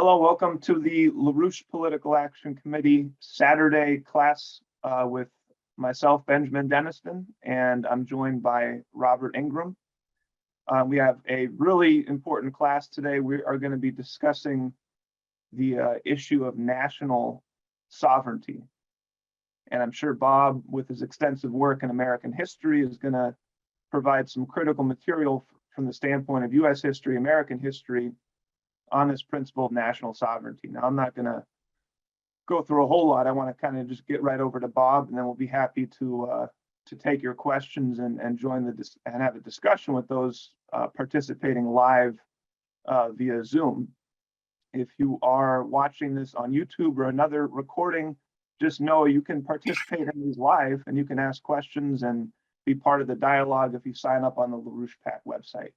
Hello, welcome to the LaRouche Political Action Committee Saturday class with myself, Benjamin Denniston, and I'm joined by Robert Ingram. We have a really important class today. We are going to be discussing the issue of national sovereignty. And I'm sure Bob, with his extensive work in American history, is going to provide some critical material from the standpoint of US history, American history, on this principle of national sovereignty. Now, I'm not going to go through a whole lot. I want to kind of just get right over to Bob, and then we'll be happy to take your questions and join and have a discussion with those participating live via Zoom. If you are watching this on YouTube or another recording, just know you can participate in these live, and you can ask questions and be part of the dialogue if you sign up on the LaRouche PAC website.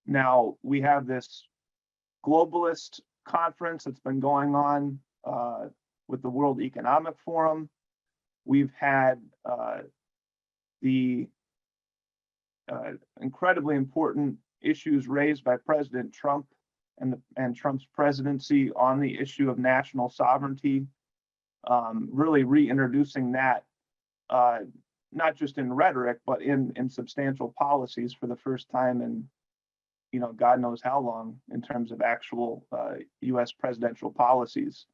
Now, we have this globalist conference that's been going on with the World Economic Forum. We've had the incredibly important issues raised by President Trump and Trump's presidency on the issue of national sovereignty, really reintroducing that not just in rhetoric, but in substantial policies for the first time in God knows how long in terms of actual US presidential policies.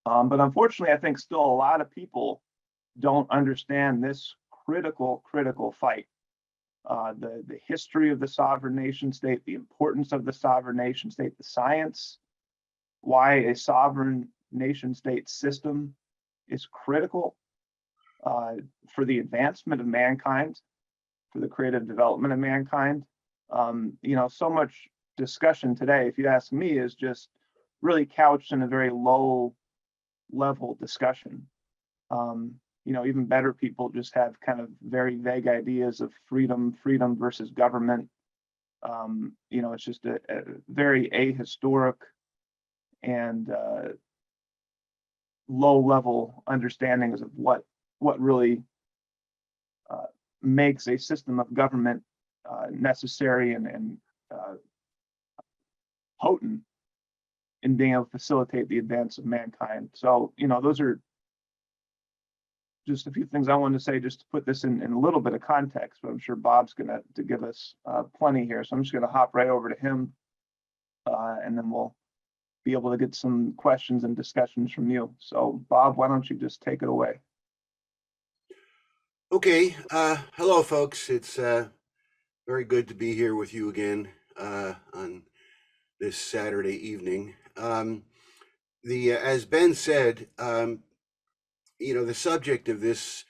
But unfortunately, I think still a lot of people don't understand this critical fight. The history of the sovereign nation state, the importance of the sovereign nation state, the science, why a sovereign nation state system is critical for the advancement of mankind, for the creative development of mankind. So much discussion today, if you ask me, is just really couched in a very low level discussion. Even better people just have kind of very vague ideas of freedom versus government. It's just a very ahistoric and low level understandings of what really makes a system of government necessary and potent in being able to facilitate the advance of mankind. So, those are just a few things I wanted to say, just to put this in a little bit of context, but I'm sure Bob's going to give us plenty here. So I'm just going to hop right over to him, and then we'll be able to get some questions and discussions from you. So, Bob, why don't you just take it away? Okay. Hello, folks. It's very good to be here with you again on this Saturday evening. As Ben said, the subject of this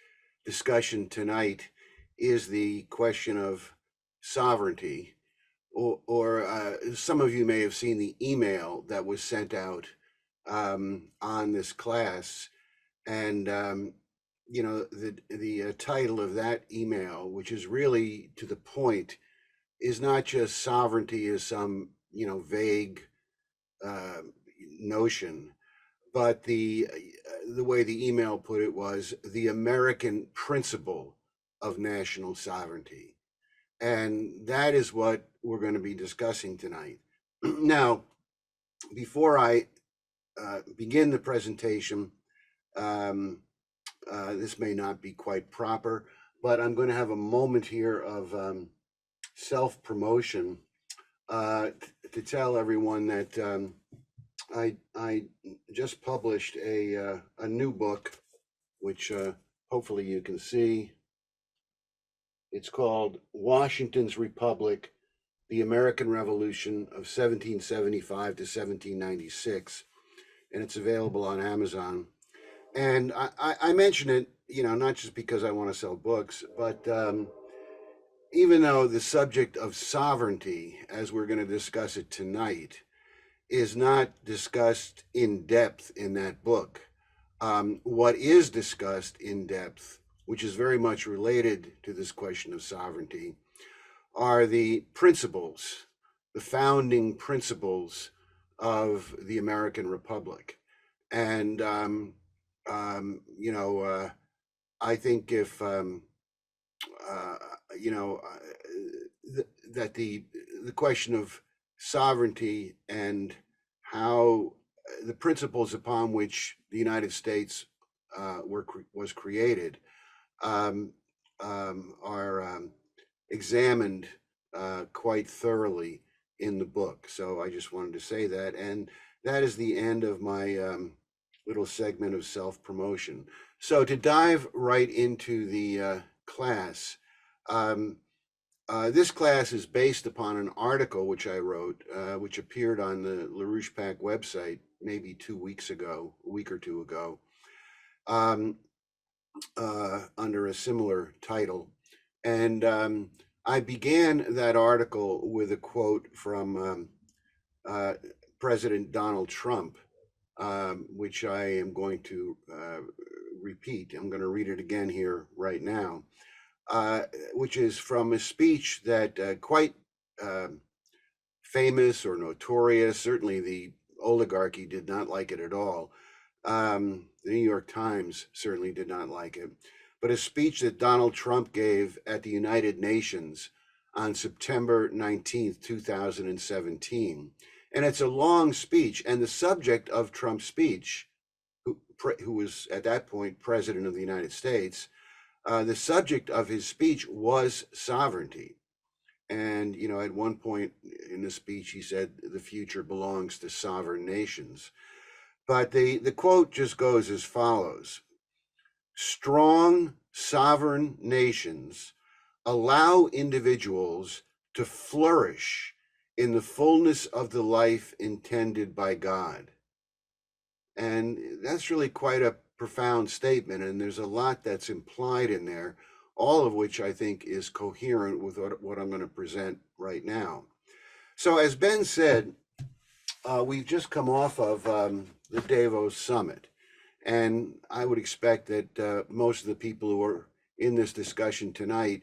discussion tonight is the question of sovereignty, or some of you may have seen the email that was sent out on this class, and the title of that email, which is really to the point, is not just sovereignty as some vague notion, but the way the email put it was the American principle of national sovereignty, and that is what we're going to be discussing tonight. Now, before I begin the presentation, this may not be quite proper, but I'm going to have a moment here of self-promotion to tell everyone that I just published a new book, which hopefully you can see. It's called Washington's Republic, the American Revolution of 1775 to 1796, and it's available on Amazon. And I mention it, not just because I want to sell books, but even though the subject of sovereignty, as we're going to discuss it tonight, is not discussed in depth in that book, what is discussed in depth, which is very much related to this question of sovereignty, are the principles, the founding principles of the American Republic. And I think if that the question of sovereignty and how the principles upon which the United States was created are examined quite thoroughly in the book. So I just wanted to say that. And that is the end of my little segment of self-promotion. So to dive right into the class, this class is based upon an article which I wrote, which appeared on the LaRouche PAC website maybe 2 weeks ago, a week or two ago, under a similar title. And I began that article with a quote from President Donald Trump, which I am going to repeat. I'm going to read it again here right now, which is from a speech that quite famous or notorious, certainly the oligarchy did not like it at all. The New York Times certainly did not like it, but a speech that Donald Trump gave at the United Nations on September 19th, 2017. And it's a long speech, and the subject of Trump's speech, who was at that point president of the United States, the subject of his speech was sovereignty. And, you know, at one point in the speech, he said, the future belongs to sovereign nations. But the quote just goes as follows: strong sovereign nations allow individuals to flourish in the fullness of the life intended by God. And that's really quite a profound statement. And there's a lot that's implied in there, all of which I think is coherent with what I'm going to present right now. So as Ben said, we've just come off of the Davos summit. And I would expect that most of the people who are in this discussion tonight,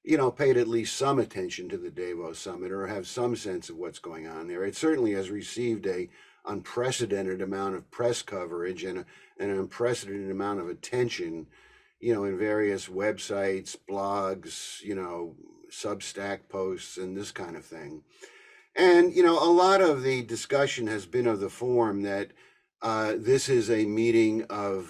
you know, paid at least some attention to the Davos summit or have some sense of what's going on there. It certainly has received a unprecedented amount of press coverage and an unprecedented amount of attention, you know, in various websites, blogs, you know, Substack posts and this kind of thing. And, you know, a lot of the discussion has been of the form that this is a meeting of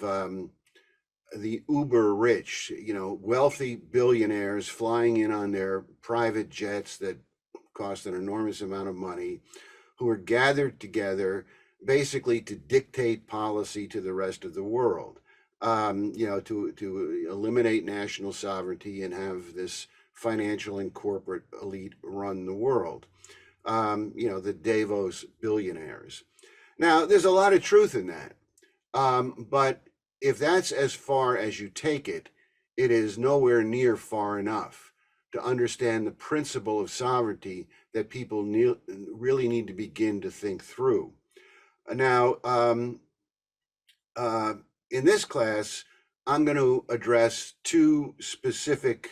the uber rich, you know, wealthy billionaires flying in on their private jets that cost an enormous amount of money, who are gathered together basically to dictate policy to the rest of the world, you know, to eliminate national sovereignty and have this financial and corporate elite run the world. You know, the Davos billionaires. Now, there's a lot of truth in that. But if that's as far as you take it, it is nowhere near far enough to understand the principle of sovereignty that people really need to begin to think through. Now, in this class, I'm going to address two specific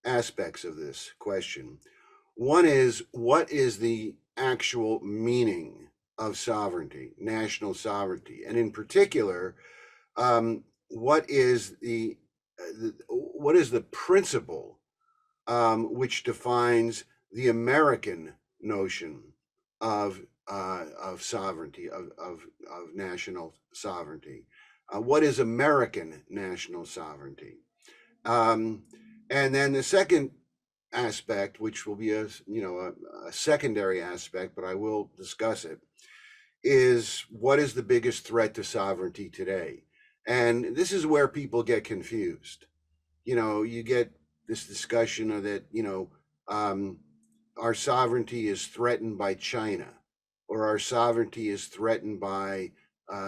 aspects of this question. One is, what is the actual meaning of sovereignty, national sovereignty? And in particular, what is the principle which defines the American notion of sovereignty, of national sovereignty? What is American national sovereignty? And then the second aspect, which will be a secondary aspect, but I will discuss it, is what is the biggest threat to sovereignty today? And this is where people get confused. You know, you get this discussion of that, you know, our sovereignty is threatened by China, or our sovereignty is threatened by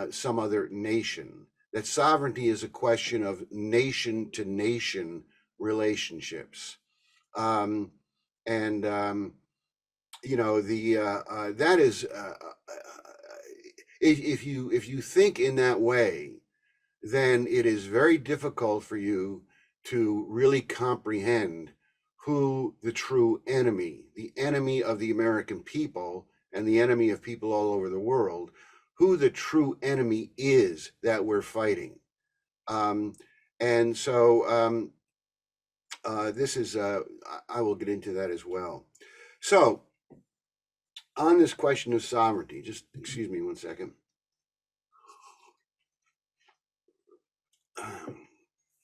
some other nation. That sovereignty is a question of nation to nation relationships. You know, that is, if you think in that way, then it is very difficult for you to really comprehend who the true enemy, the enemy of the American people and the enemy of people all over the world, who the true enemy is that we're fighting. And so this is, I will get into that as well. So on this question of sovereignty, just excuse me 1 second.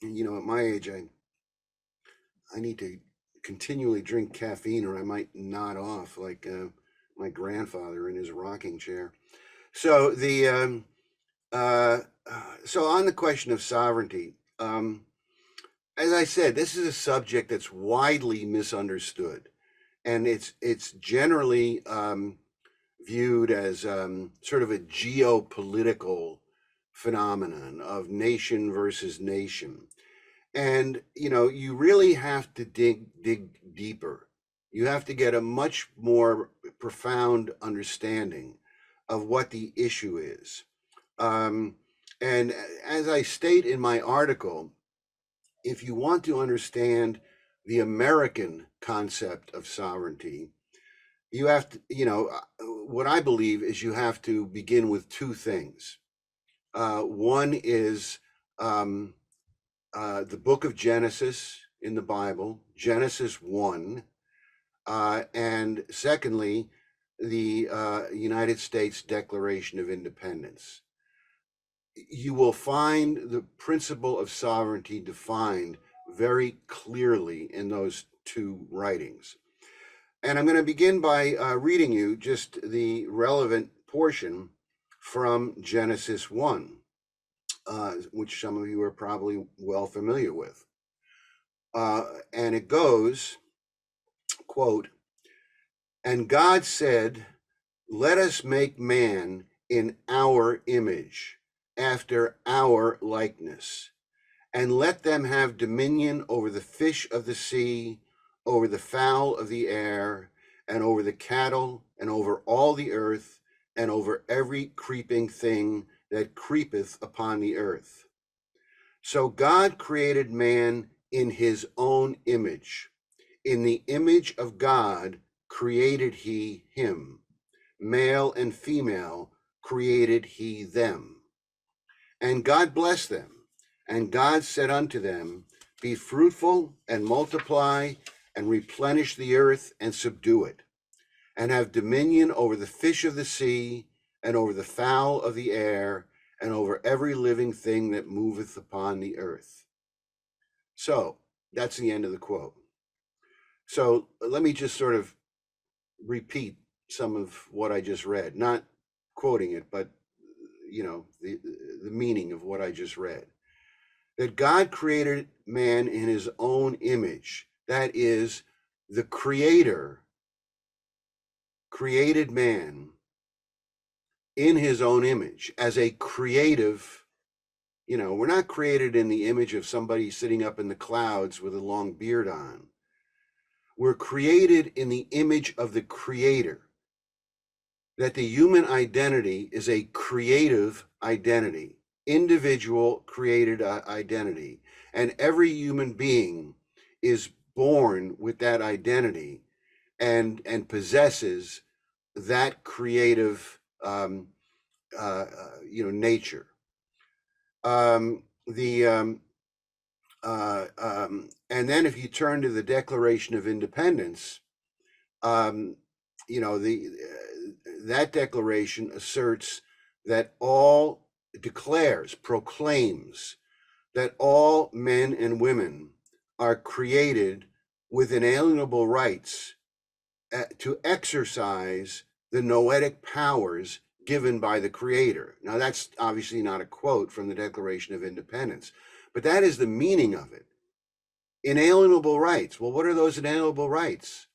You know, at my age, I need to continually drink caffeine or I might nod off like my grandfather in his rocking chair. So the so on the question of sovereignty, as I said, this is a subject that's widely misunderstood, and it's generally viewed as sort of a geopolitical phenomenon of nation versus nation. And you know, you really have to dig deeper. You have to get a much more profound understanding of what the issue is. And as I state in my article, if you want to understand the American concept of sovereignty, you have to, you know, what I believe is you have to begin with two things. One is the book of Genesis in the Bible, Genesis 1, and secondly, the United States Declaration of Independence. You will find the principle of sovereignty defined very clearly in those two writings. And I'm going to begin by reading you just the relevant portion from Genesis 1, which some of you are probably well familiar with. And it goes, quote, "And God said, let us make man in our image, after our likeness, and let them have dominion over the fish of the sea, over the fowl of the air, and over the cattle, and over all the earth, and over every creeping thing that creepeth upon the earth. So God created man in his own image. In the image of God created he him. Male and female created he them. And God blessed them. And God said unto them, be fruitful and multiply and replenish the earth and subdue it, and have dominion over the fish of the sea and over the fowl of the air and over every living thing that moveth upon the earth." So that's the end of the quote. So let me just sort of repeat some of what I just read, not quoting it, but you know, the meaning of what I just read. That God created man in his own image. That is, the Creator created man in his own image as a creative. You know, we're not created in the image of somebody sitting up in the clouds with a long beard on. We're created in the image of the Creator. That the human identity is a creative identity, individual created identity. And every human being is born with that identity and possesses that creative nature. And then if you turn to the Declaration of Independence, that declaration asserts that proclaims that all men and women are created with inalienable rights to exercise the noetic powers given by the Creator. Now, that's obviously not a quote from the Declaration of Independence, but that is the meaning of it. Inalienable rights. Well, what are those inalienable rights?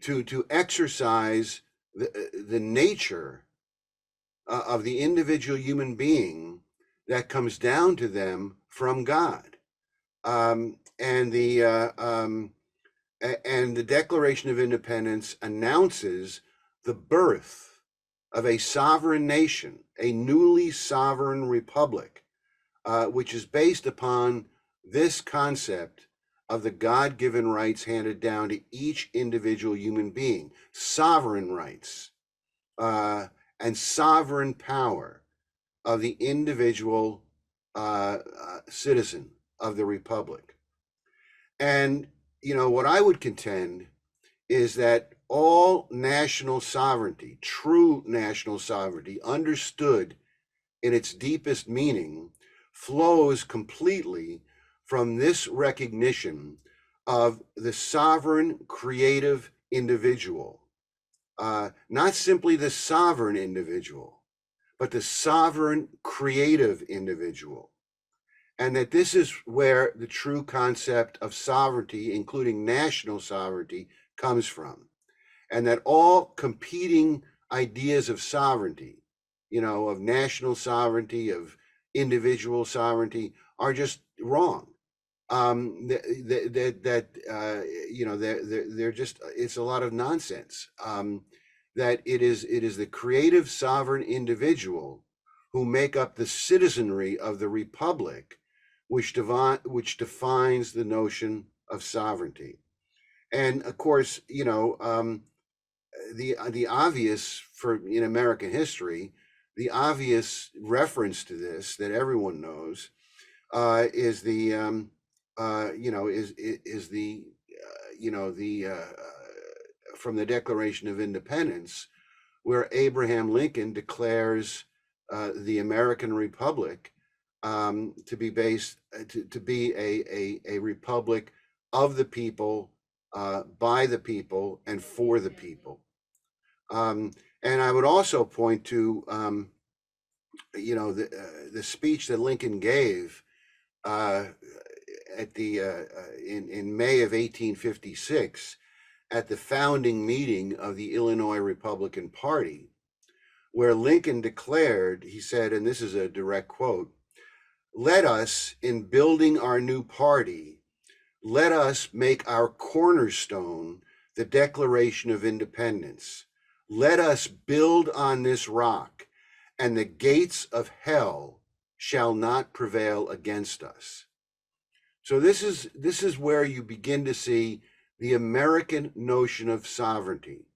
To exercise the nature of the individual human being that comes down to them from God. And the Declaration of Independence announces the birth of a sovereign nation, a newly sovereign republic, which is based upon this concept of the God-given rights handed down to each individual human being, sovereign rights and sovereign power of the individual citizen of the republic. And, you know, what I would contend is that all national sovereignty, true national sovereignty, understood in its deepest meaning, flows completely from this recognition of the sovereign creative individual, not simply the sovereign individual, but the sovereign creative individual. And that this is where the true concept of sovereignty, including national sovereignty, comes from. And that all competing ideas of sovereignty, of national sovereignty, of individual sovereignty, are just wrong. They're just, it's a lot of nonsense. That it is the creative sovereign individual who make up the citizenry of the republic, which defines the notion of sovereignty. And of course, the obvious in American history, the obvious reference to this that everyone knows is the from the Declaration of Independence, where Abraham Lincoln declares the American Republic to be based to be a republic of the people, by the people, and for the people. And I would also point to the speech that Lincoln gave at the in May of 1856 at the founding meeting of the Illinois Republican Party, where Lincoln declared, he said, and this is a direct quote, "Let us, in building our new party, let us make our cornerstone the Declaration of Independence. Let us build on this rock, and the gates of hell shall not prevail against us." So this is where you begin to see the American notion of sovereignty,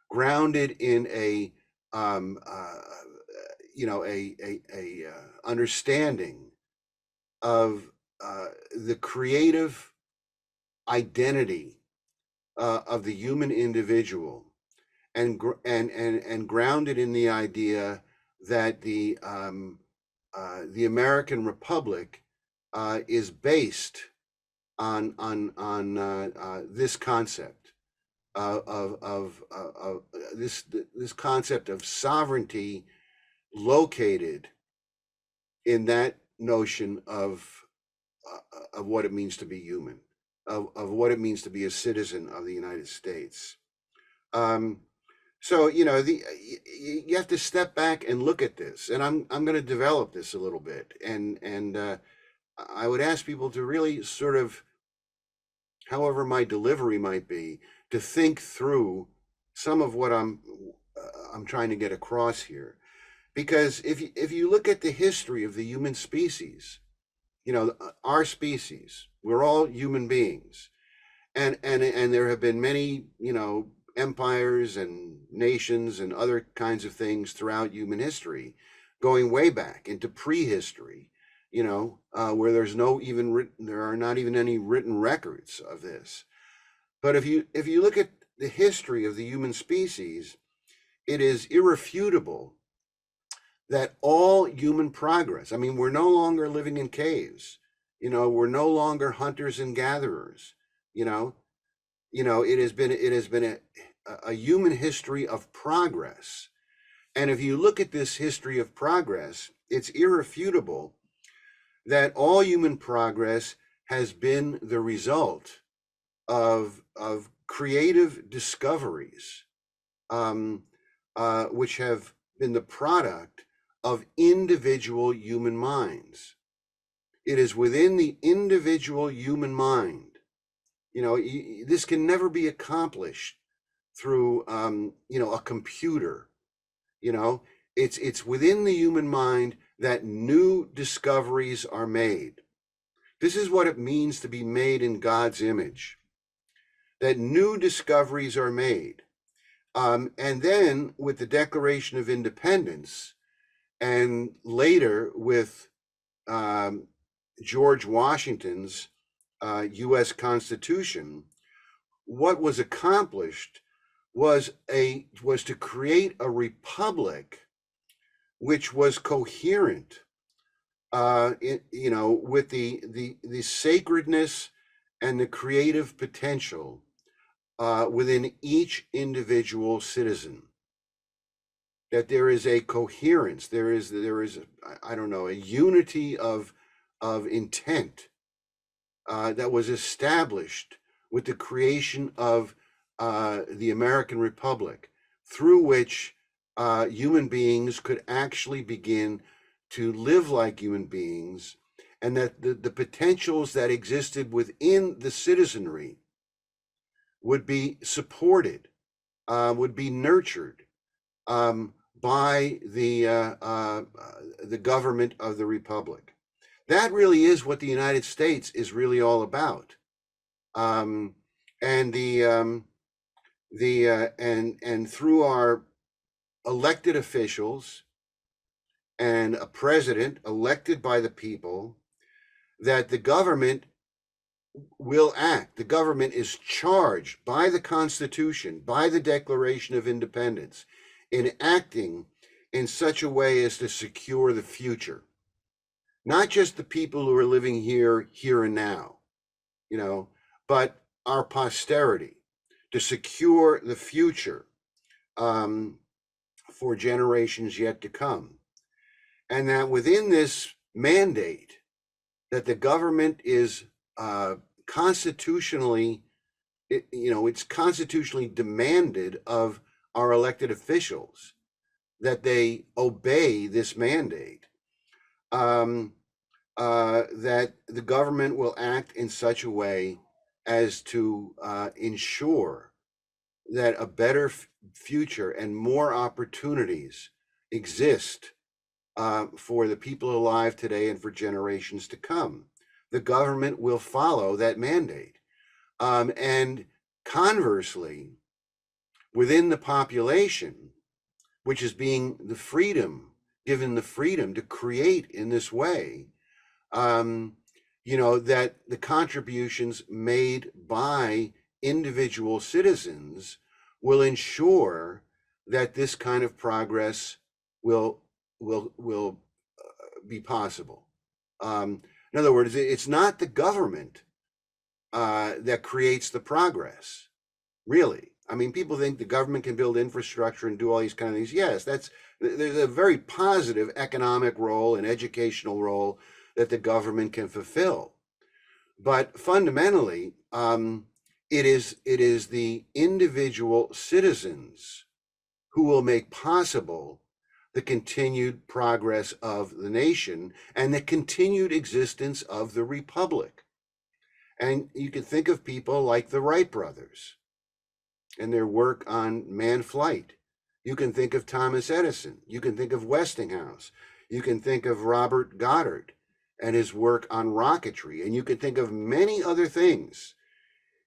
grounded in a understanding of the creative identity of the human individual, and grounded in the idea that the American Republic is based on this concept of this concept of sovereignty, located in that notion of what it means to be human, of what it means to be a citizen of the United States. So you have to step back and look at this, and I'm going to develop this a little bit, and I would ask people to really sort of, however my delivery might be, to think through some of what I'm trying to get across here. Because if you look at the history of the human species, our species, we're all human beings, and there have been many, empires and nations and other kinds of things throughout human history, going way back into prehistory, where there are not even any written records of this. But if you look at the history of the human species, it is irrefutable that all human progress, I mean, we're no longer living in caves, we're no longer hunters and gatherers, it has been a human history of progress. And if you look at this history of progress, it's irrefutable that all human progress has been the result of creative discoveries, which have been the product of individual human minds. It is within the individual human mind. This can never be accomplished through a computer. It's within the human mind that new discoveries are made. This is what it means to be made in God's image, that new discoveries are made. And then with the Declaration of Independence, and later with George Washington's U.S. Constitution, what was accomplished was to create a republic which was coherent, with the sacredness and the creative potential within each individual citizen. That there is a coherence, there is I don't know, a unity of intent that was established with the creation of the American Republic, through which human beings could actually begin to live like human beings, and that the potentials that existed within the citizenry would be supported, would be nurtured by the government of the Republic. That really is what the United States is really all about. And through our elected officials and a president elected by the people, that the government will act. The government is charged by the Constitution, by the Declaration of Independence, in acting in such a way as to secure the future. Not just the people who are living here and now, but our posterity, to secure the future for generations yet to come. And that within this mandate, that the government is constitutionally, it's constitutionally demanded of our elected officials that they obey this mandate, that the government will act in such a way as to ensure that a better future and more opportunities exist for the people alive today and for generations to come. The government will follow that mandate. And conversely, within the population, which is being given the freedom to create in this way, that the contributions made by individual citizens will ensure that this kind of progress will be possible. In other words, it's not the government that creates the progress, really. I mean, people think the government can build infrastructure and do all these kind of things. Yes, there's a very positive economic role and educational role that the government can fulfill. But fundamentally, it is the individual citizens who will make possible the continued progress of the nation and the continued existence of the republic. And you can think of people like the Wright brothers and their work on manned flight. You can think of Thomas Edison. You can think of Westinghouse. You can think of Robert Goddard and his work on rocketry. And you can think of many other things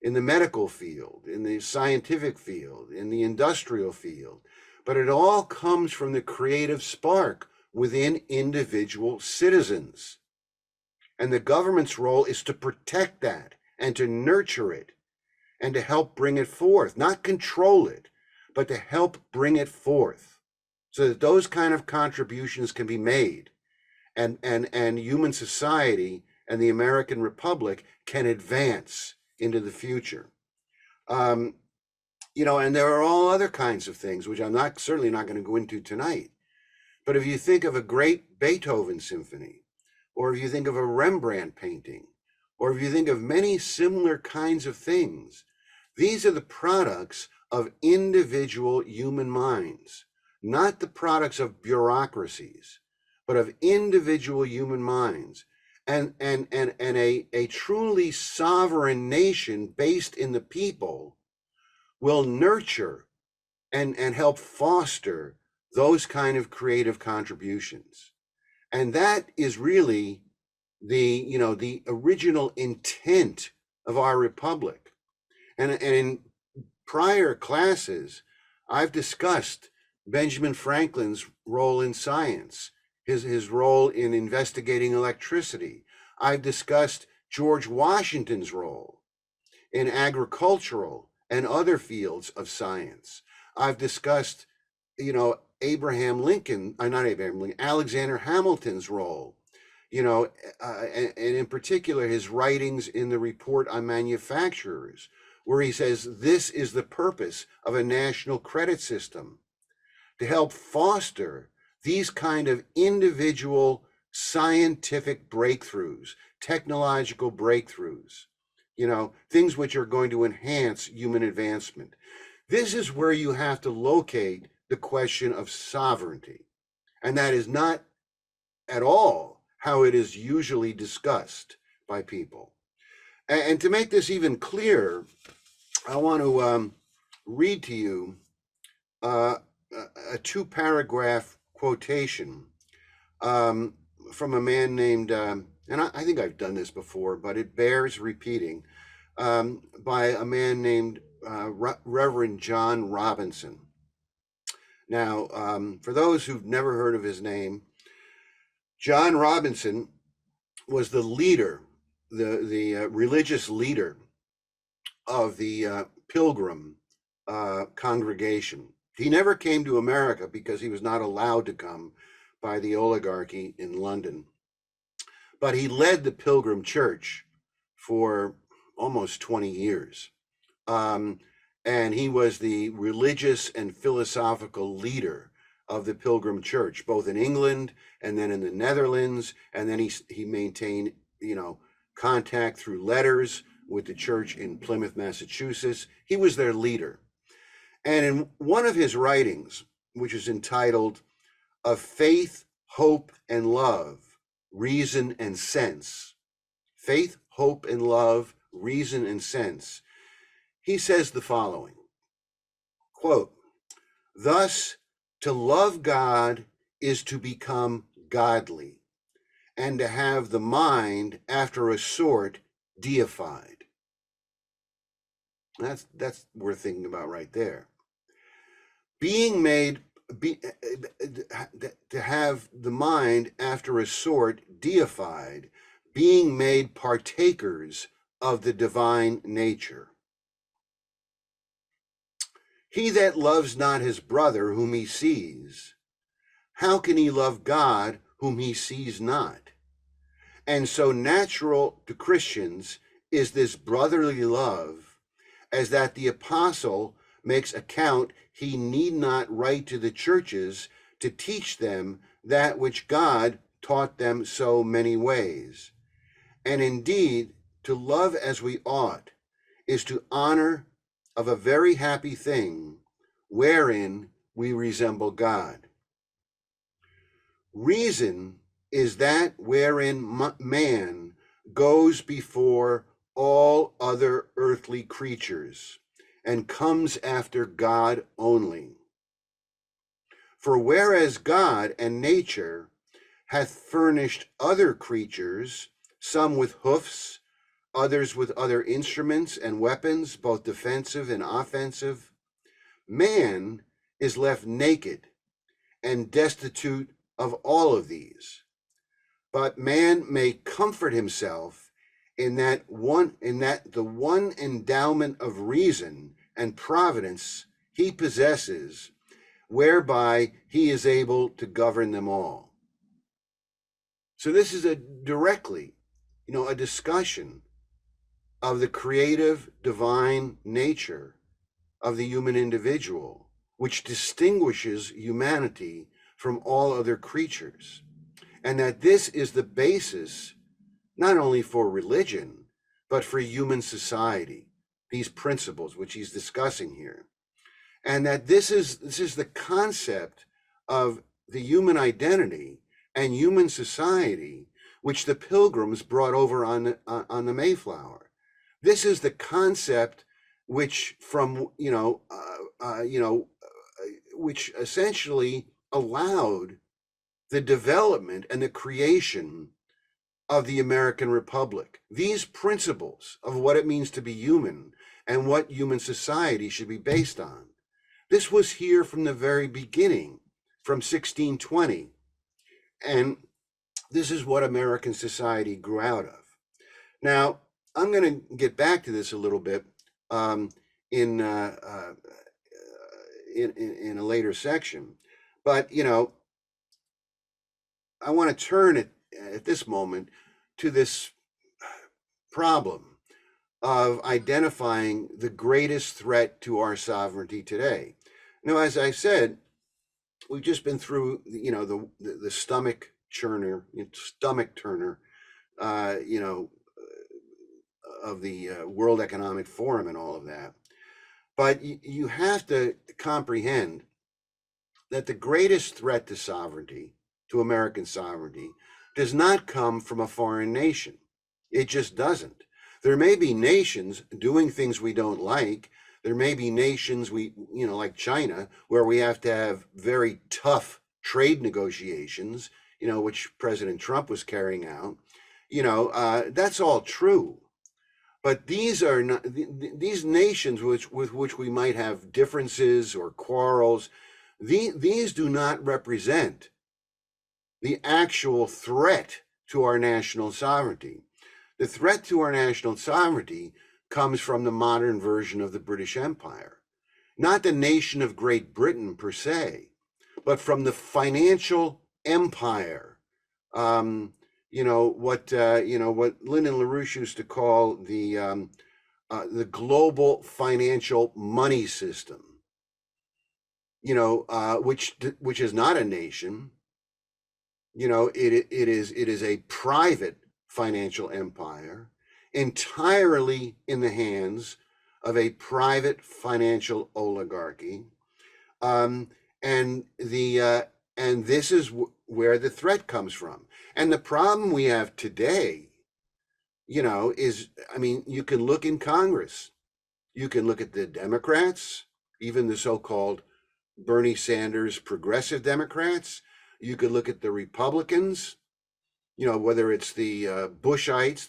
in the medical field, in the scientific field, in the industrial field. But it all comes from the creative spark within individual citizens. And the government's role is to protect that and to nurture it and to help bring it forth, not control it, but to help bring it forth so that those kind of contributions can be made, and human society and the American Republic can advance into the future. And there are all other kinds of things, which I'm certainly not going to go into tonight. But if you think of a great Beethoven symphony, or if you think of a Rembrandt painting, or if you think of many similar kinds of things, these are the products of individual human minds, not the products of bureaucracies, but of individual human minds. And a truly sovereign nation based in the people will nurture and help foster those kind of creative contributions. And that is really the original intent of our republic. And in prior classes, I've discussed Benjamin Franklin's role in science, his role in investigating electricity. I've discussed George Washington's role in agricultural and other fields of science. I've discussed, Abraham Lincoln, not Abraham Lincoln, Alexander Hamilton's role, and in particular his writings in the Report on Manufacturers, where he says this is the purpose of a national credit system, to help foster these kind of individual scientific breakthroughs, technological breakthroughs, things which are going to enhance human advancement. This is where you have to locate the question of sovereignty. And that is not at all how it is usually discussed by people. And to make this even clearer, I want to read to you a 2-paragraph quotation from a man named, and I think I've done this before, but it bears repeating, by a man named Reverend John Robinson. Now, for those who've never heard of his name, John Robinson was the leader, the religious leader of the Pilgrim congregation. He never came to America because he was not allowed to come by the oligarchy in London. But he led the Pilgrim Church for almost 20 years. And he was the religious and philosophical leader of the Pilgrim Church, both in England and then in the Netherlands. And then he maintained, contact through letters with the church in Plymouth, Massachusetts. He was their leader. And in one of his writings, which is entitled Of Faith, Hope, and Love, Reason and Sense, Faith, Hope, and Love, Reason and Sense, he says the following, quote, "Thus, to love God is to become godly, and to have the mind, after a sort, deified." That's worth thinking about right there. To have the mind, after a sort, deified, being made partakers of the divine nature. He that loves not his brother whom he sees, how can he love God whom he sees not? And so natural to Christians is this brotherly love, as that the apostle makes account he need not write to the churches to teach them that which God taught them so many ways. And indeed, to love as we ought is to honor of a very happy thing, wherein we resemble God. Reason is that wherein man goes before all other earthly creatures, and comes after God only. For whereas God and nature hath furnished other creatures, some with hoofs, others with other instruments and weapons, both defensive and offensive, man is left naked and destitute of all of these. But man may comfort himself in that the one endowment of reason and providence he possesses, whereby he is able to govern them all. So this is directly, a discussion of the creative divine nature of the human individual, which distinguishes humanity from all other creatures. And that this is the basis not only for religion, but for human society, these principles which he's discussing here. And that this is the concept of the human identity and human society, which the Pilgrims brought over on the Mayflower. This is the concept which which essentially allowed the development and the creation of the American Republic. These principles of what it means to be human and what human society should be based on. This was here from the very beginning, from 1620. And this is what American society grew out of. Now, I'm going to get back to this a little bit in in a later section. But I want to turn it at this moment to this problem of identifying the greatest threat to our sovereignty today. Now, as I said, we've just been through, the stomach turner, of the World Economic Forum and all of that. But you have to comprehend that the greatest threat to sovereignty, to American sovereignty, does not come from a foreign nation. It just doesn't. There may be nations doing things we don't like. There may be nations like China, where we have to have very tough trade negotiations, which President Trump was carrying out. That's all true. But these are not these nations with which we might have differences or quarrels. These do not represent the actual threat to our national sovereignty. The threat to our national sovereignty comes from the modern version of the British Empire, not the nation of Great Britain per se, but from the financial empire. What Lyndon LaRouche used to call the global financial money system. Which is not a nation. It is a private financial empire entirely in the hands of a private financial oligarchy, and this is where the threat comes from. And the problem we have today, is, you can look in Congress, you can look at the Democrats, even the so-called Bernie Sanders progressive Democrats. You could look at the Republicans, whether it's the Bushites,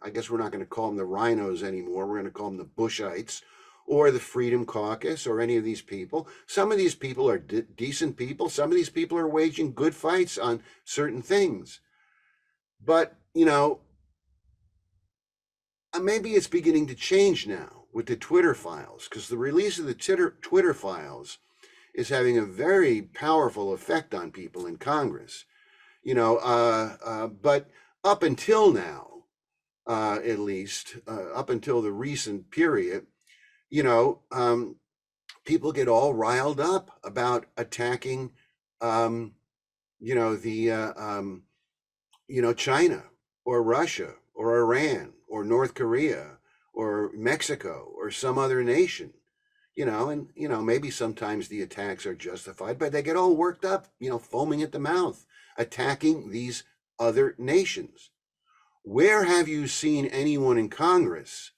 I guess we're not going to call them the rhinos anymore. We're going to call them the Bushites, or the Freedom Caucus, or any of these people. Some of these people are decent people. Some of these people are waging good fights on certain things. But, maybe it's beginning to change now with the Twitter files, because the release of the Twitter files is having a very powerful effect on people in Congress. But up until now, at least, up until the recent period, people get all riled up about attacking, China or Russia or Iran or North Korea or Mexico or some other nation. Maybe sometimes the attacks are justified, but they get all worked up, foaming at the mouth, attacking these other nations. Where have you seen anyone in Congress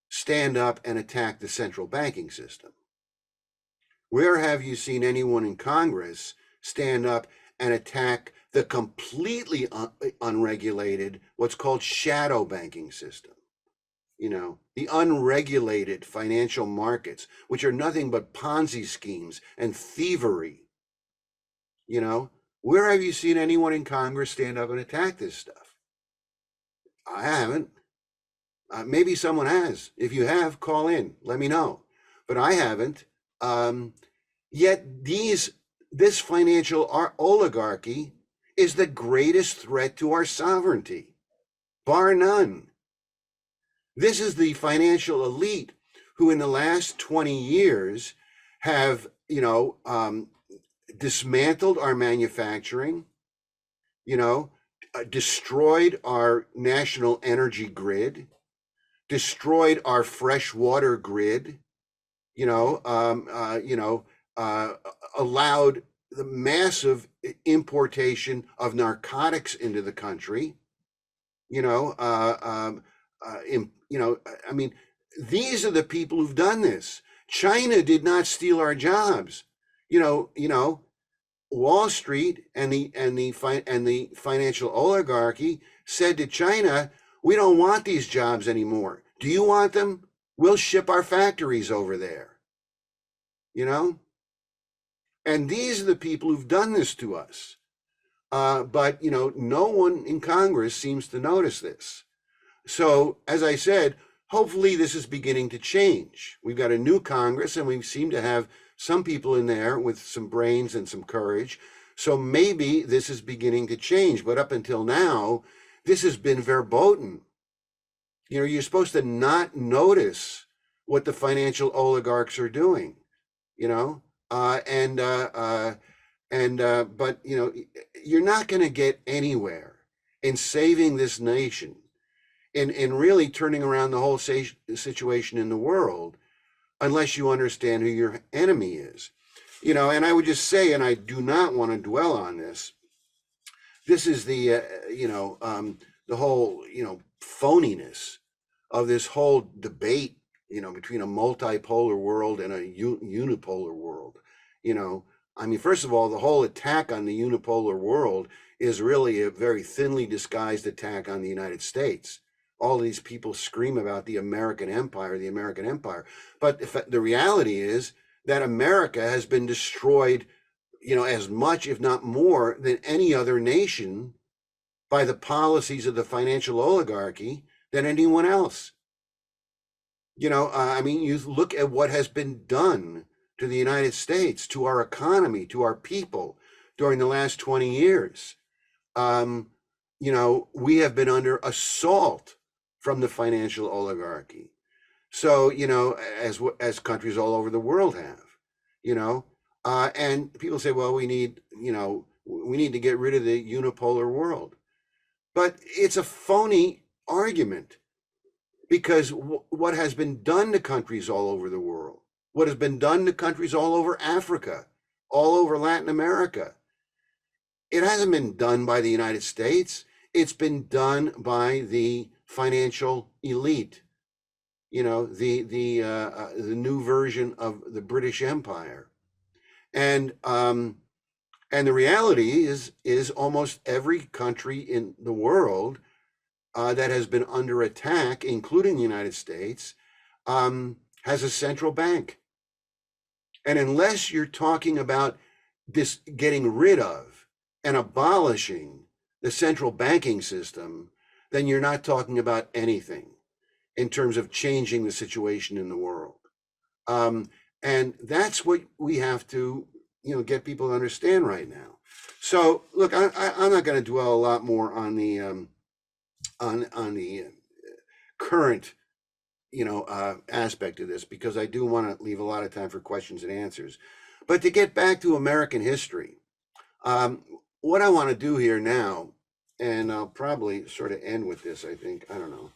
stand up and attack the central banking system? Where have you seen anyone in Congress stand up and attack the completely unregulated, what's called shadow banking system? The unregulated financial markets, which are nothing but Ponzi schemes and thievery. Where have you seen anyone in Congress stand up and attack this stuff? I haven't. Maybe someone has. If you have, call in, let me know. But I haven't. Yet this financial oligarchy is the greatest threat to our sovereignty, bar none. This is the financial elite who in the last 20 years have, dismantled our manufacturing, destroyed our national energy grid, destroyed our fresh water grid, allowed the massive importation of narcotics into the country, these are the people who've done this. China did not steal our jobs. Wall Street and the financial oligarchy said to China, "We don't want these jobs anymore. Do you want them? We'll ship our factories over there." And these are the people who've done this to us. But no one in Congress seems to notice this. So, as I said, hopefully this is beginning to change. We've got a new Congress, and we seem to have some people in there with some brains and some courage. So maybe this is beginning to change. But up until now, this has been verboten. You know, you're supposed to not notice what the financial oligarchs are doing, you know, but you know, you're not going to get anywhere in saving this nation, in really turning around the whole situation in the world, unless you understand who your enemy is. You know, and I would just say, and I do not want to dwell on this. This is the the whole phoniness of this whole debate, between a multipolar world and a unipolar world. I mean, first of all, the whole attack on the unipolar world is really a very thinly disguised attack on the United States. All these people scream about the American empire, the American empire. But the reality is that America has been destroyed, as much, if not more, than any other nation by the policies of the financial oligarchy than anyone else. I mean, you look at what has been done to the United States, to our economy, to our people during the last 20 years. We have been under assault from the financial oligarchy. So, as countries all over the world have, and people say, well, we need to get rid of the unipolar world. But it's a phony argument, because what has been done to countries all over the world, what has been done to countries all over Africa, all over Latin America, it hasn't been done by the United States. It's been done by the financial elite, the new version of the British Empire. And the reality is almost every country in the world that has been under attack, including the United States, has a central bank. And unless you're talking about this getting rid of and abolishing the central banking system, then you're not talking about anything in terms of changing the situation in the world. And that's what we have to, get people to understand right now. So, look, I'm not going to dwell a lot more on the current, aspect of this, because I do want to leave a lot of time for questions and answers. But to get back to American history, what I want to do here now, and I'll probably sort of end with this, I think, I don't know.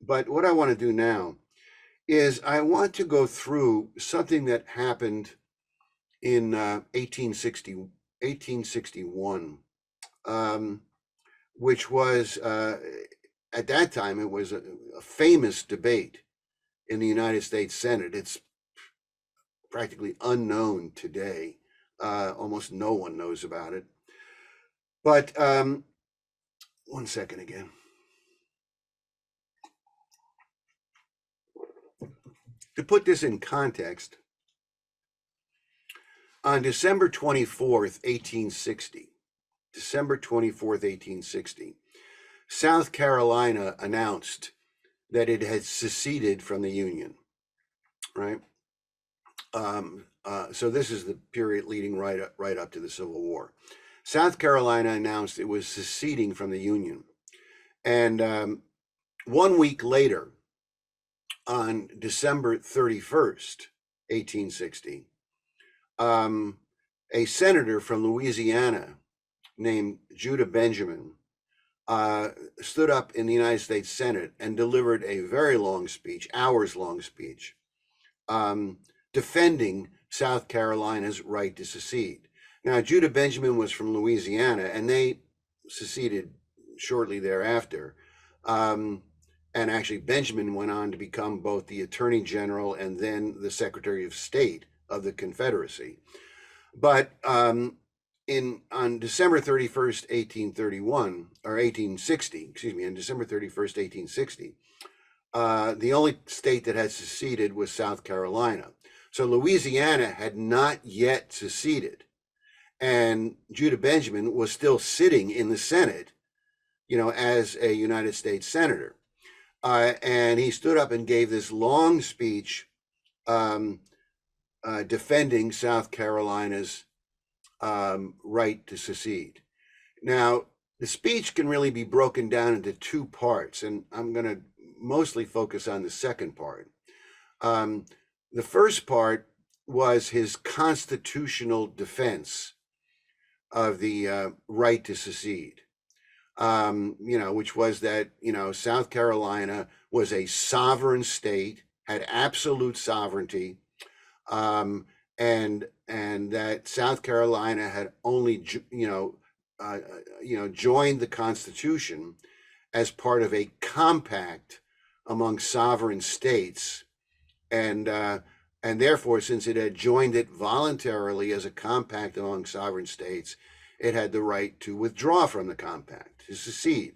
But what I want to do now is I want to go through something that happened in 1861, which was, at that time, it was a famous debate in the United States Senate. It's practically unknown today. Almost no one knows about it. But 1 second again. To put this in context, on December 24th, 1860, South Carolina announced that it had seceded from the Union, right? So this is the period leading right up to the Civil War. South Carolina announced it was seceding from the Union. And 1 week later, on December 31st, 1860, a senator from Louisiana named Judah Benjamin stood up in the United States Senate and delivered a very long speech, hours-long speech, defending South Carolina's right to secede. Now, Judah Benjamin was from Louisiana, and they seceded shortly thereafter. And actually, Benjamin went on to become both the Attorney General and then the Secretary of State of the Confederacy. But on December 31st, 1831, or 1860, on December 31st, 1860, the only state that had seceded was South Carolina. So Louisiana had not yet seceded. And Judah Benjamin was still sitting in the Senate as a United States senator. And he stood up and gave this long speech defending South Carolina's right to secede. Now, the speech can really be broken down into two parts, and I'm going to mostly focus on the second part. The first part was his constitutional defense of the right to secede, which was that, South Carolina was a sovereign state, had absolute sovereignty, and that South Carolina had only, joined the Constitution as part of a compact among sovereign states, and therefore, since it had joined it voluntarily as a compact among sovereign states, it had the right to withdraw from the compact, to secede.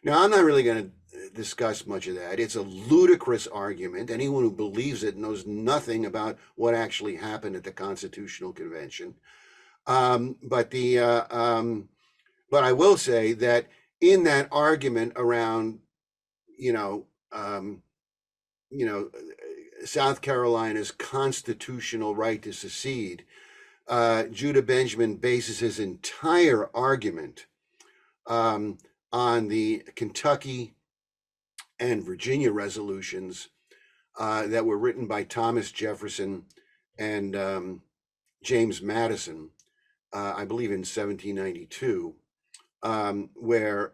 Now, I'm not really going to discuss much of that. It's a ludicrous argument. Anyone who believes it knows nothing about what actually happened at the Constitutional Convention. But I will say that in that argument around, South Carolina's constitutional right to secede, Judah Benjamin bases his entire argument on the Kentucky and Virginia resolutions that were written by Thomas Jefferson and James Madison, I believe in 1792, where,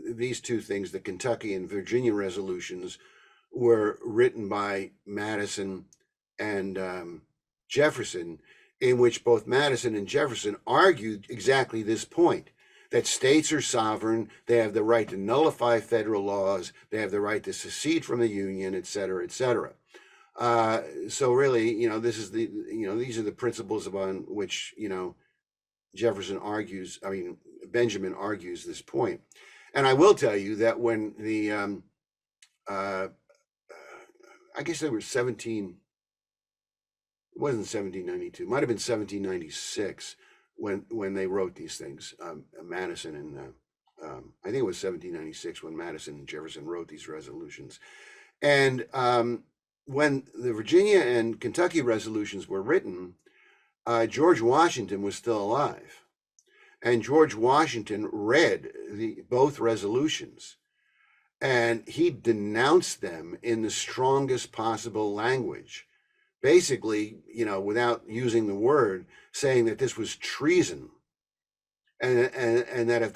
these two things, the Kentucky and Virginia resolutions, were written by Madison and Jefferson, in which both Madison and Jefferson argued exactly this point, that states are sovereign, they have the right to nullify federal laws, they have the right to secede from the Union, et cetera, et cetera. So really, this is these are the principles upon which, Benjamin argues this point. And I will tell you that when the, I guess they were it wasn't 1792, might have been 1796 when they wrote these things, Madison and I think it was 1796 when Madison and Jefferson wrote these resolutions. And when the Virginia and Kentucky resolutions were written, George Washington was still alive. And George Washington read both resolutions, and he denounced them in the strongest possible language, basically, without using the word, saying that this was treason, and that if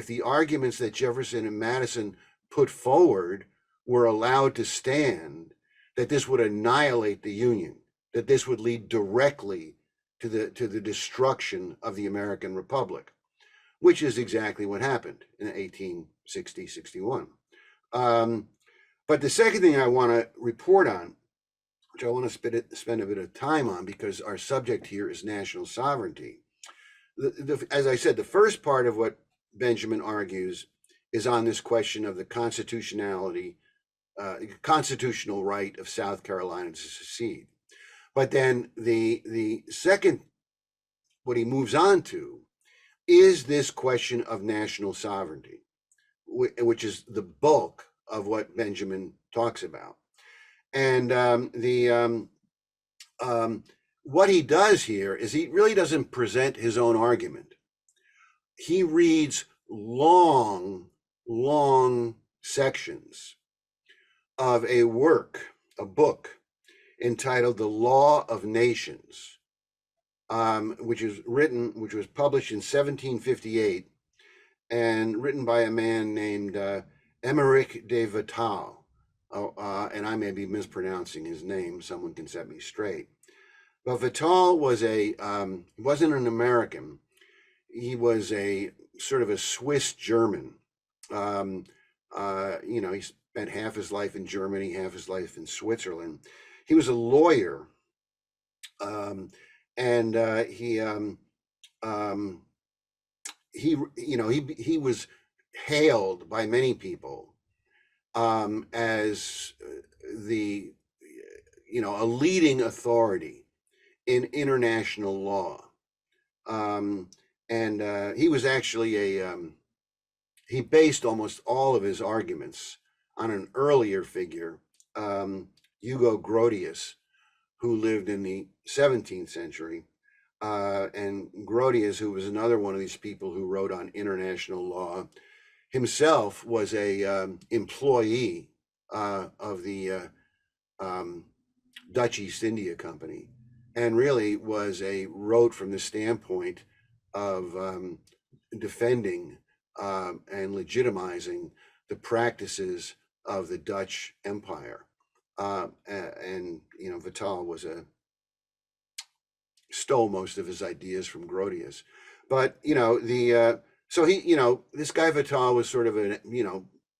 the arguments that Jefferson and Madison put forward were allowed to stand, that this would annihilate the Union, that this would lead directly to the destruction of the American Republic, which is exactly what happened in 1860-61. But the second thing I want to report on, which I want to spend a bit of time on, because our subject here is national sovereignty. As I said, the first part of what Benjamin argues is on this question of the constitutional right of South Carolina to secede. But then the second, what he moves on to, is this question of national sovereignty, which is the bulk of what Benjamin talks about. And what he does here is he really doesn't present his own argument. He reads long sections of a book entitled The Law of Nations, which was published in 1758 and written by a man named Emmerich de Vital. And I may be mispronouncing his name. Someone can set me straight. But Vital wasn't an American. He was a sort of a Swiss German. He spent half his life in Germany, half his life in Switzerland. He was a lawyer, and he was hailed by many people as a leading authority in international law, and he was actually he based almost all of his arguments on an earlier figure, Hugo Grotius, who lived in the 17th century. And Grotius, who was another one of these people who wrote on international law, himself was a employee of the Dutch East India Company, and really wrote from the standpoint of defending and legitimizing the practices of the Dutch Empire. And Vital stole most of his ideas from Grotius. But so this guy Vital was sort of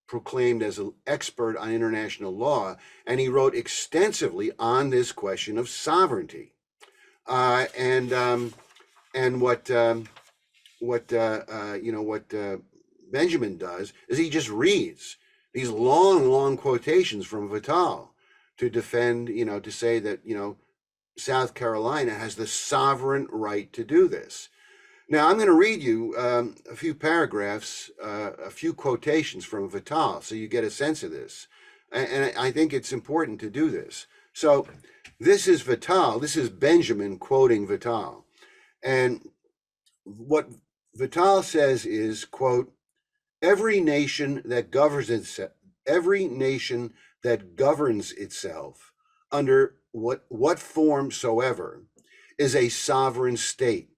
proclaimed as an expert on international law, and he wrote extensively on this question of sovereignty. And what Benjamin does is he just reads these long quotations from Vital to defend, to say that South Carolina has the sovereign right to do this. Now, I'm going to read you a few paragraphs, a few quotations from Vital, so you get a sense of this. And I think it's important to do this. So this is Vital. This is Benjamin quoting Vital. And what Vital says is, quote, every nation that governs itself under what form soever is a sovereign state.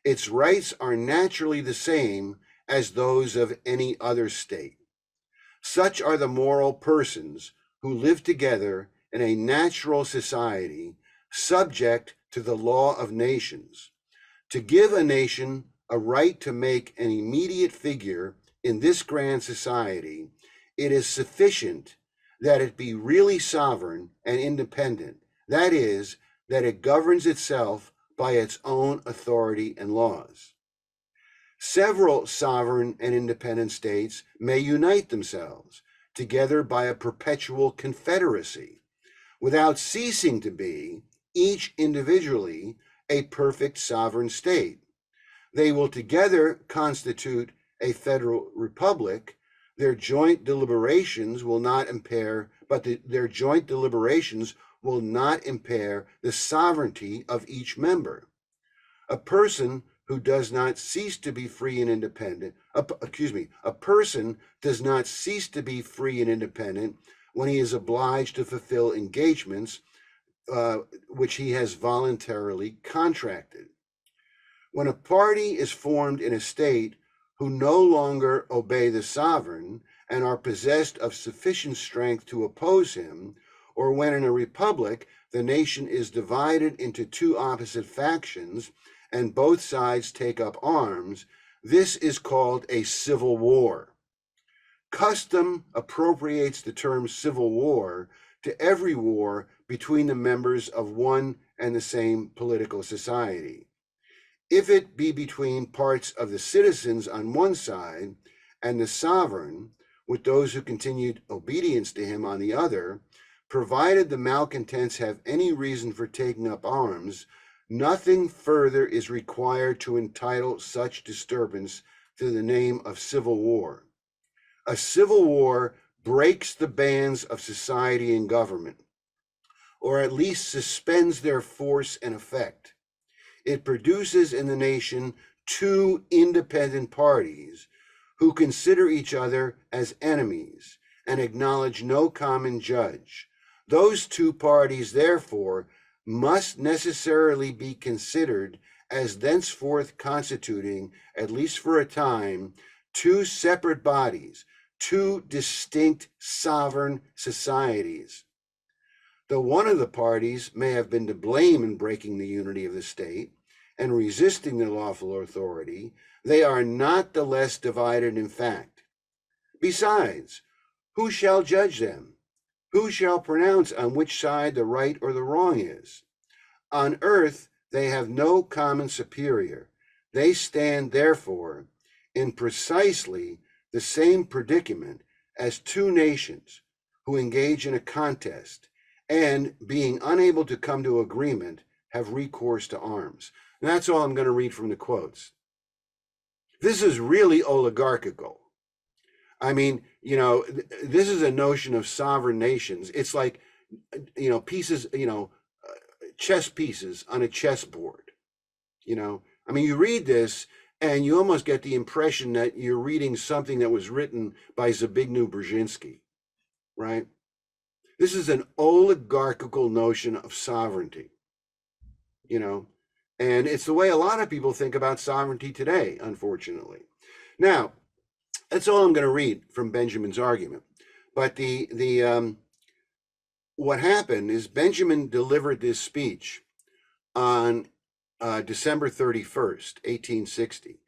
Its rights are naturally the same as those of any other state. Such are the moral persons who live together in a natural society subject to the law of nations. To give a nation a right to make an immediate figure in this grand society, it is sufficient that it be really sovereign and independent. That is, that it governs itself by its own authority and laws. Several sovereign and independent states may unite themselves together by a perpetual confederacy, without ceasing to be, each individually, a perfect sovereign state. They will together constitute a federal republic. Their joint deliberations will not impair, their joint deliberations will not impair the sovereignty of each member. A person who does not cease to be free and independent, a person does not cease to be free and independent when he is obliged to fulfill engagements which he has voluntarily contracted. When a party is formed in a state who no longer obey the sovereign and are possessed of sufficient strength to oppose him, or when in a republic the nation is divided into two opposite factions and both sides take up arms, this is called a civil war. Custom appropriates the term civil war to every war between the members of one and the same political society. If it be between parts of the citizens on one side and the sovereign, with those who continued obedience to him on the other, provided the malcontents have any reason for taking up arms, nothing further is required to entitle such disturbance to the name of civil war. A civil war breaks the bands of society and government, or at least suspends their force and effect. It produces in the nation two independent parties who consider each other as enemies and acknowledge no common judge. Those two parties, therefore, must necessarily be considered as thenceforth constituting, at least for a time, two separate bodies, two distinct sovereign societies. Though one of the parties may have been to blame in breaking the unity of the state and resisting the lawful authority, they are not the less divided in fact. Besides, who shall judge them? Who shall pronounce on which side the right or the wrong is? On earth they have no common superior. They stand, therefore, in precisely the same predicament as two nations who engage in a contest and, being unable to come to agreement, have recourse to arms. And that's all I'm going to read from the quotes. This is really oligarchical. I mean, this is a notion of sovereign nations. It's like, pieces, chess pieces on a chessboard. I mean, you read this and you almost get the impression that you're reading something that was written by Zbigniew Brzezinski, right? This is an oligarchical notion of sovereignty, and it's the way a lot of people think about sovereignty today, unfortunately. Now, that's all I'm going to read from Benjamin's argument. But what happened is Benjamin delivered this speech on December 31st, 1860.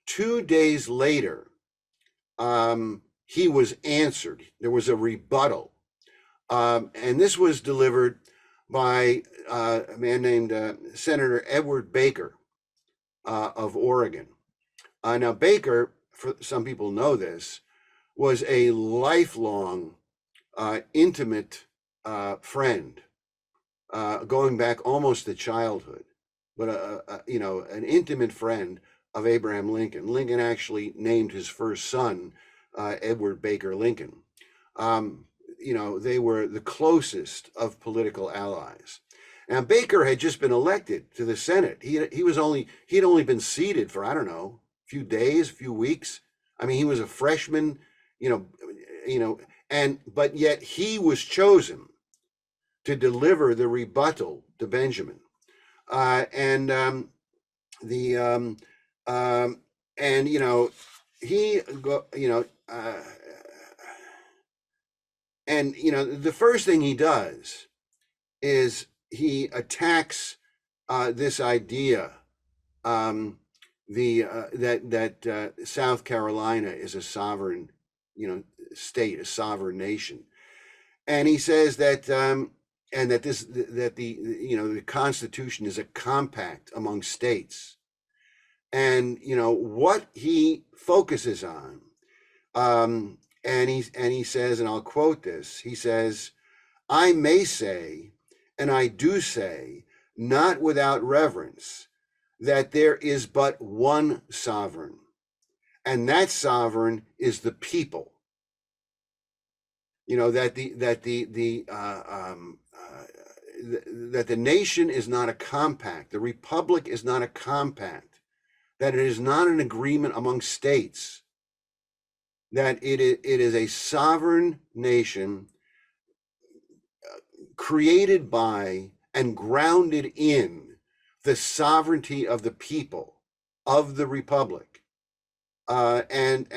2 days later, he was answered. There was a rebuttal. And this was delivered by a man named Senator Edward Baker of Oregon. Now, Baker, for some people know this, was a lifelong, intimate friend, going back almost to childhood, but an intimate friend of Abraham Lincoln. Lincoln actually named his first son Edward Baker Lincoln. They were the closest of political allies. Now, Baker had just been elected to the Senate. He'd only been seated for, I don't know, a few days, a few weeks. I mean, he was a freshman, but yet he was chosen to deliver the rebuttal to Benjamin. The first thing he does is he attacks this idea that South Carolina is a sovereign, state, a sovereign nation, and he says that the Constitution is a compact among states, and what he focuses on. And he says, and I'll quote this, he says, "I may say, and I do say, not without reverence, that there is but one sovereign, and that sovereign is the people." That the nation is not a compact, the republic is not a compact, that it is not an agreement among states, that it is a sovereign nation created by and grounded in the sovereignty of the people of the republic. And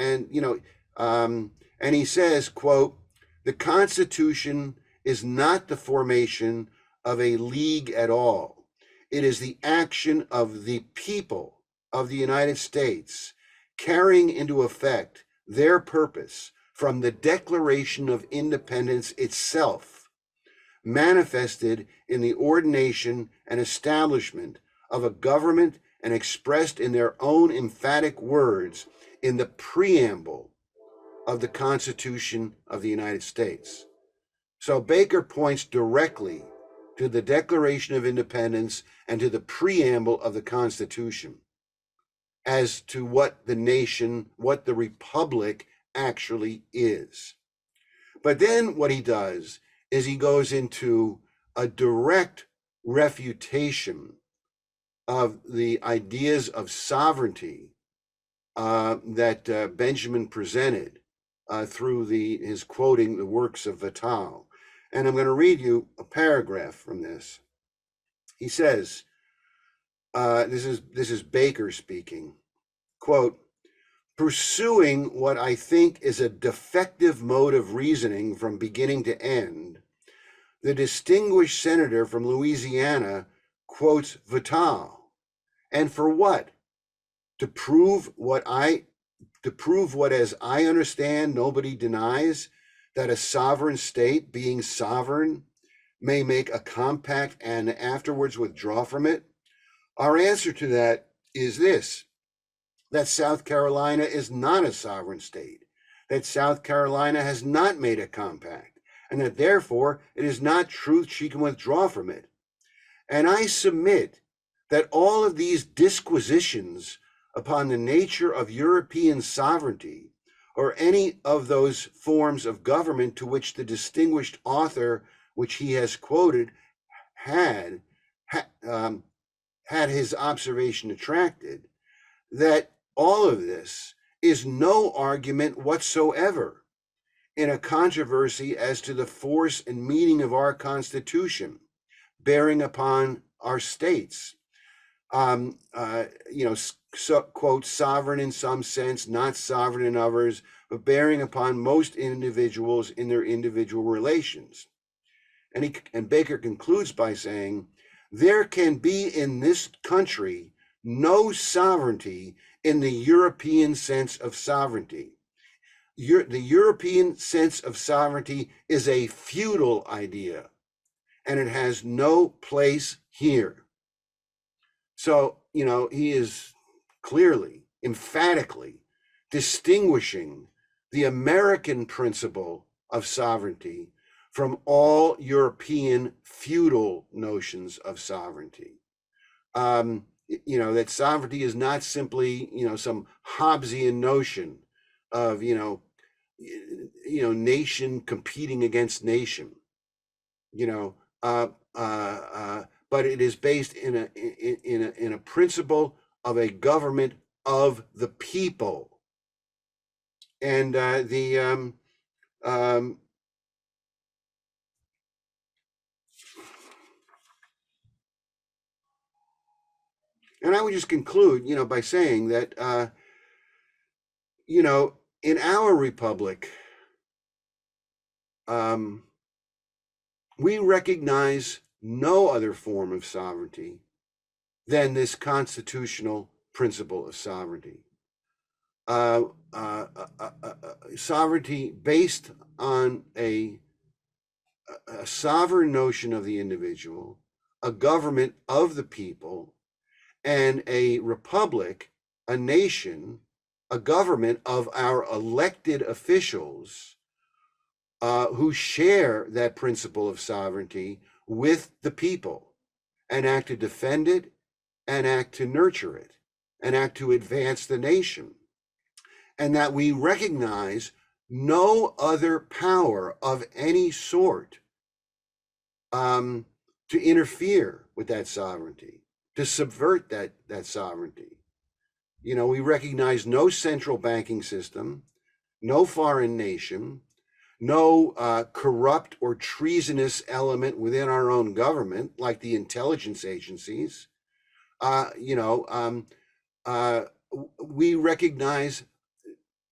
he says, quote, "The Constitution is not the formation of a league at all. It is the action of the people of the United States carrying into effect their purpose from the Declaration of Independence itself, manifested in the ordination and establishment of a government and expressed in their own emphatic words in the preamble of the Constitution of the United States." So Baker points directly to the Declaration of Independence and to the preamble of the Constitution as to what the nation, what the republic actually is. But then what he does is he goes into a direct refutation of the ideas of sovereignty that Benjamin presented through his quoting the works of Vattel. And I'm going to read you a paragraph from this. He says, this is Baker speaking, quote, "Pursuing what I think is a defective mode of reasoning from beginning to end, the distinguished senator from Louisiana quotes Vattel. And for what? To prove what, as I understand, nobody denies, that a sovereign state, being sovereign, may make a compact and afterwards withdraw from it? Our answer to that is this: that South Carolina is not a sovereign state, that South Carolina has not made a compact, and that therefore it is not true she can withdraw from it. And I submit that all of these disquisitions upon the nature of European sovereignty or any of those forms of government to which the distinguished author, which he has quoted, had his observation attracted, that all of this is no argument whatsoever in a controversy as to the force and meaning of our Constitution, bearing upon our states. Quote, sovereign in some sense, not sovereign in others, but bearing upon most individuals in their individual relations. And Baker concludes by saying, there can be in this country no sovereignty in the European sense of sovereignty. The European sense of sovereignty is a feudal idea, and it has no place here. So, he is clearly, emphatically distinguishing the American principle of sovereignty from all European feudal notions of sovereignty. That sovereignty is not simply, some Hobbesian notion of, nation competing against nation, but it is based in a principle of a government of the people. And and I would just conclude, by saying that, in our republic, we recognize no other form of sovereignty than this constitutional principle of sovereignty. Sovereignty based on a sovereign notion of the individual, a government of the people, and a republic, a nation, a government of our elected officials who share that principle of sovereignty with the people and act to defend it and act to nurture it and act to advance the nation. And that we recognize no other power of any sort to interfere with that sovereignty, to subvert that sovereignty. We recognize no central banking system, no foreign nation, no corrupt or treasonous element within our own government, like the intelligence agencies. We recognize,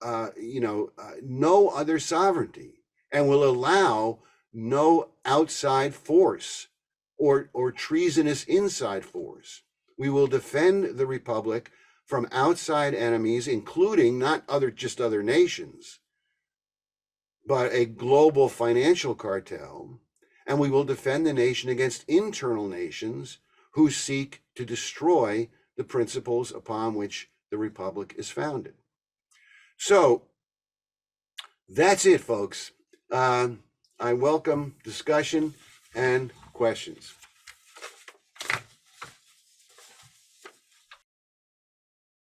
no other sovereignty, and will allow no outside force or treasonous inside force. We will defend the republic from outside enemies, including not just other nations, but a global financial cartel, and we will defend the nation against internal nations who seek to destroy the principles upon which the republic is founded. So that's it, folks. I welcome discussion and questions.